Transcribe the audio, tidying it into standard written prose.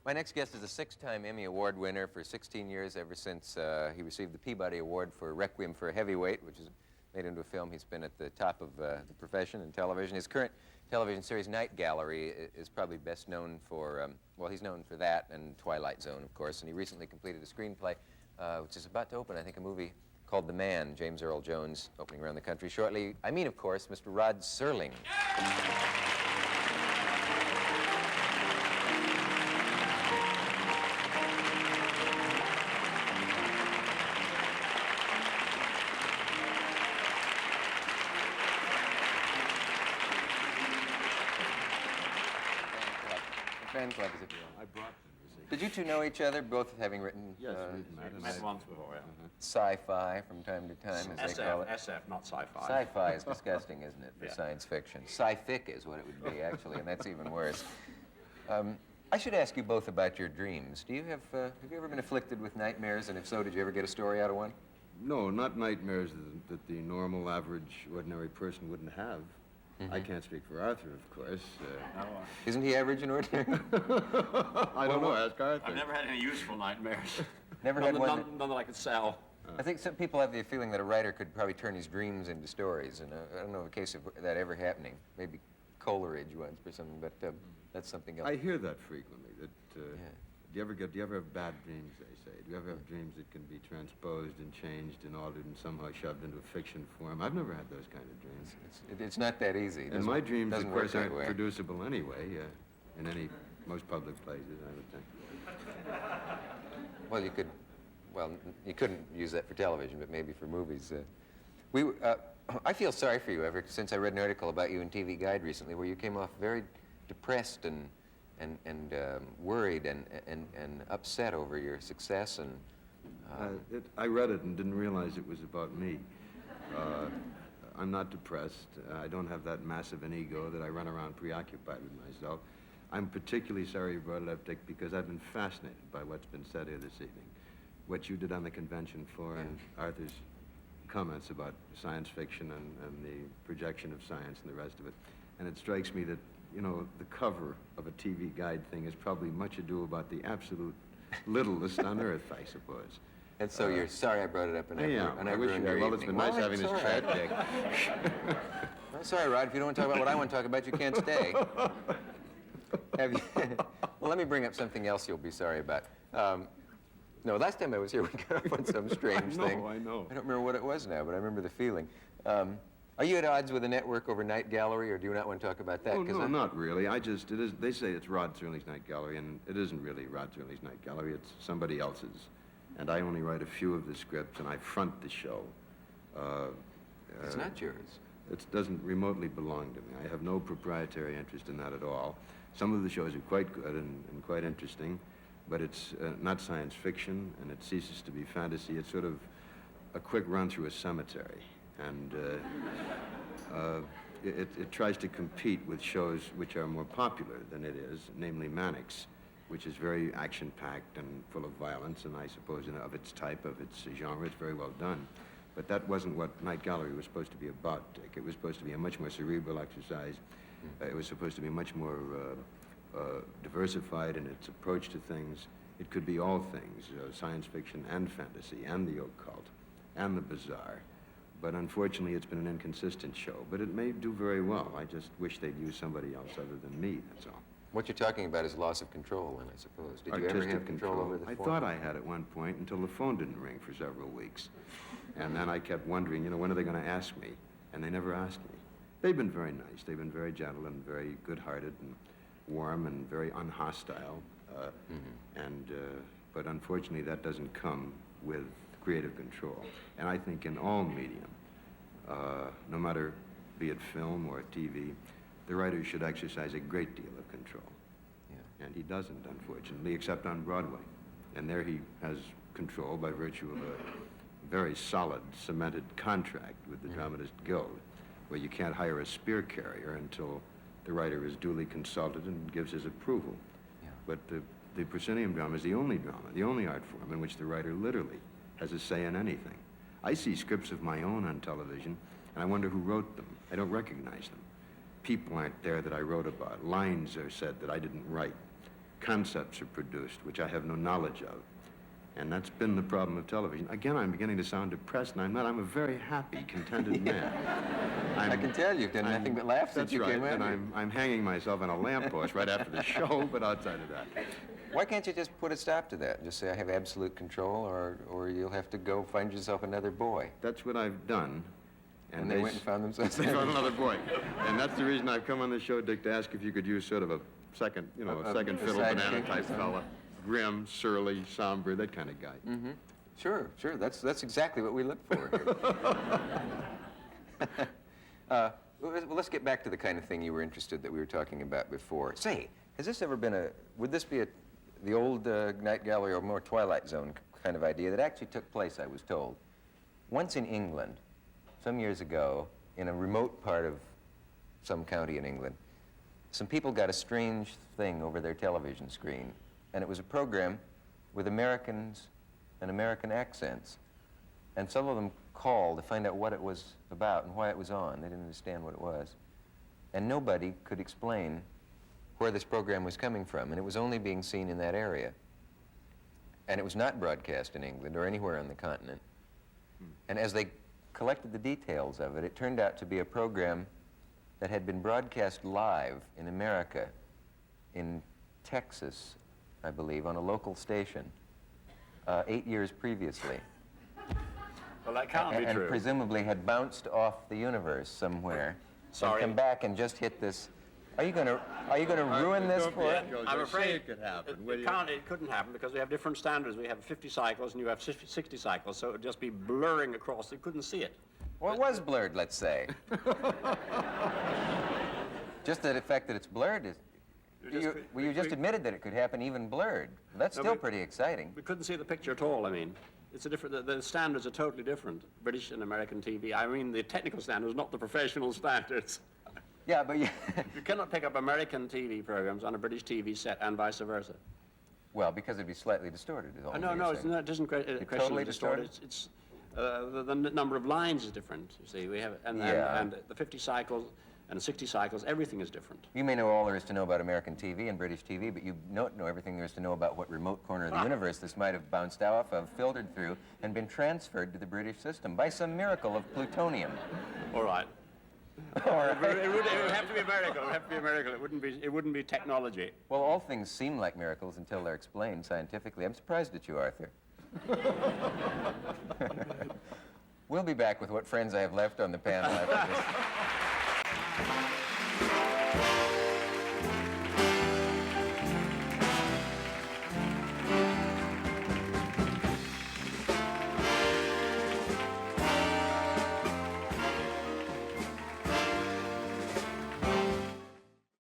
My next guest is a 6-time Emmy Award winner for 16 years, ever since he received the Peabody Award for Requiem for a Heavyweight, which is made into a film. He's been at the top of the profession in television. His current television series, Night Gallery, is probably best known for, well, he's known for that and Twilight Zone, of course, and he recently completed a screenplay, which is about to open, I think, a movie called The Man, James Earl Jones, opening around the country shortly. I mean, of course, Mr. Rod Serling. Fan club, is it? I brought them, you see. Did you two know each other, both having written Yes, we've met once before, yeah. sci-fi from time to time, as they call it? SF, not sci-fi. Sci-fi is disgusting, isn't it, for Yeah. science fiction? Sci-fic is what it would be, actually, and that's even worse. I should ask you both about your dreams. Do you have you ever been afflicted with nightmares, and if so, did you ever get a story out of one? No, not nightmares that the normal, average, ordinary person wouldn't have. I can't speak for Arthur, of course. Isn't he average and ordinary? I don't know, ask Arthur. I've never had any useful nightmares. Never had one? None that I could sell. I think some people have the feeling that a writer could probably turn his dreams into stories, and I don't know of a case of that ever happening. Maybe Coleridge once or something, but that's something else. I hear that frequently. That do you ever have bad dreams? They say. Do you ever have dreams that can be transposed and changed and altered and somehow shoved into a fiction form? I've never had those kind of dreams. It's not that easy. And my dreams, of course, aren't way. producible anyway. In most public places, I would think. Well, you couldn't use that for television, but maybe for movies. I feel sorry for you ever since I read an article about you in TV Guide recently, where you came off very depressed and worried and upset over your success. And I read it and didn't realize it was about me. I'm not depressed. I don't have that massive an ego that I run around preoccupied with myself. I'm particularly sorry you brought it up, Dick, because I've been fascinated by what's been said here this evening. What you did on the convention floor and Arthur's comments about science fiction and the projection of science and the rest of it. And it strikes me that, you know, the cover of a TV Guide thing is probably much ado about the absolute littlest on earth, I suppose. And so you're sorry I brought it up, and I wish ruined you your had. Well, it's evening. been nice having this all chat, right. Dick. I'm sorry, Rod. If you don't want to talk about what I want to talk about, you can't stay. Well, let me bring up something else you'll be sorry about. No, last time I was here, we got off on some strange thing. I know. I don't remember what it was now, but I remember the feeling. Are you at odds with the network over Night Gallery, or do you not want to talk about that? Oh, no, not really. They say it's Rod Serling's Night Gallery, and it isn't really Rod Serling's Night Gallery. It's somebody else's. And I only write a few of the scripts, and I front the show. It's not yours. It doesn't remotely belong to me. I have no proprietary interest in that at all. Some of the shows are quite good and quite interesting, but it's not science fiction, and it ceases to be fantasy. It's sort of a quick run through a cemetery. And it tries to compete with shows which are more popular than it is, namely Mannix, which is very action-packed and full of violence, and I suppose of its type, of its genre, it's very well done. But that wasn't what Night Gallery was supposed to be about, Dick. It was supposed to be a much more cerebral exercise. It was supposed to be much more diversified in its approach to things. It could be all things, science fiction and fantasy and the occult and the bizarre. But unfortunately, it's been an inconsistent show. But it may do very well. I just wish they'd use somebody else other than me, that's all. What you're talking about is loss of control, then, I suppose. Did you ever Artistic have control over the I form? thought I had at one point until the phone didn't ring for several weeks. And then I kept wondering, you know, when are they going to ask me? And they never asked me. They've been very nice. They've been very gentle and very good-hearted and warm and very unhostile. But unfortunately, that doesn't come with creative control. And I think in all medium, no matter be it film or TV, the writer should exercise a great deal of control. Yeah. And he doesn't, unfortunately, except on Broadway. And there he has control by virtue of a very solid, cemented contract with the Dramatist Guild, where you can't hire a spear carrier until the writer is duly consulted and gives his approval. Yeah. But the proscenium drama is the only art form in which the writer literally has a say in anything. I see scripts of my own on television, and I wonder who wrote them. I don't recognize them. People aren't there that I wrote about. Lines are said that I didn't write. concepts are produced, which I have no knowledge of. And that's been the problem of television. Again, I'm beginning to sound depressed, and I'm not. I'm a very happy, contented man. I can tell you've done nothing but laugh since you came in. That's right, and I'm hanging myself on a lamppost right after the show, but outside of that. Why can't you just put a stop to that? Just say, I have absolute control, or you'll have to go find yourself another boy. That's what I've done. And they went and found themselves They found another boy. And that's the reason I've come on the show, Dick, to ask if you could use sort of a second, you know, a second fiddle banana type fella. Grim, surly, somber, that kind of guy. Mm-hmm. Sure, sure. That's exactly what we look for here. Well, let's get back to the kind of thing you were interested that we were talking about before. Say, has this ever been would this be the old Night Gallery or more Twilight Zone kind of idea that actually took place, I was told, once in England, some years ago, in a remote part of some county in England, some people got a strange thing over their television screen. And it was a program with Americans and American accents. And some of them called to find out what it was about and why it was on. They didn't understand what it was. And nobody could explain where this program was coming from. And it was only being seen in that area. And it was not broadcast in England or anywhere on the continent. And as they collected the details of it, it turned out to be a program that had been broadcast live in America, in Texas, I believe, on a local station 8 years previously. Well, that can't be true. And presumably had bounced off the universe somewhere. Sorry. And come back and just hit this. Are you going to ruin this for it? I'm afraid it could happen. It couldn't happen because we have different standards. We have 50 cycles and you have 60 cycles, so it would just be blurring across. You couldn't see it. Well, it was blurred, let's say. Just the fact that it's blurred is... You just admitted that it could happen even blurred. That's still pretty exciting. We couldn't see the picture at all, I mean. It's a different, the standards are totally different, British and American TV. I mean the technical standards, not the professional standards. Yeah, but You cannot pick up American TV programs on a British TV set and vice versa. Well, because it'd be slightly distorted. Is all No, it doesn't question totally distorted. It's the number of lines is different, you see. We have, and the 50 cycles and 60 cycles, everything is different. You may know all there is to know about American TV and British TV, but you don't know everything there is to know about what remote corner of the universe this might have bounced off of, filtered through, and been transferred to the British system by some miracle of plutonium. All right. Or It would have to be a miracle. It would have to be a miracle. It wouldn't be technology. well, all things seem like miracles until they're explained scientifically. I'm surprised at you, Arthur. We'll be back with what friends I have left on the panel after this.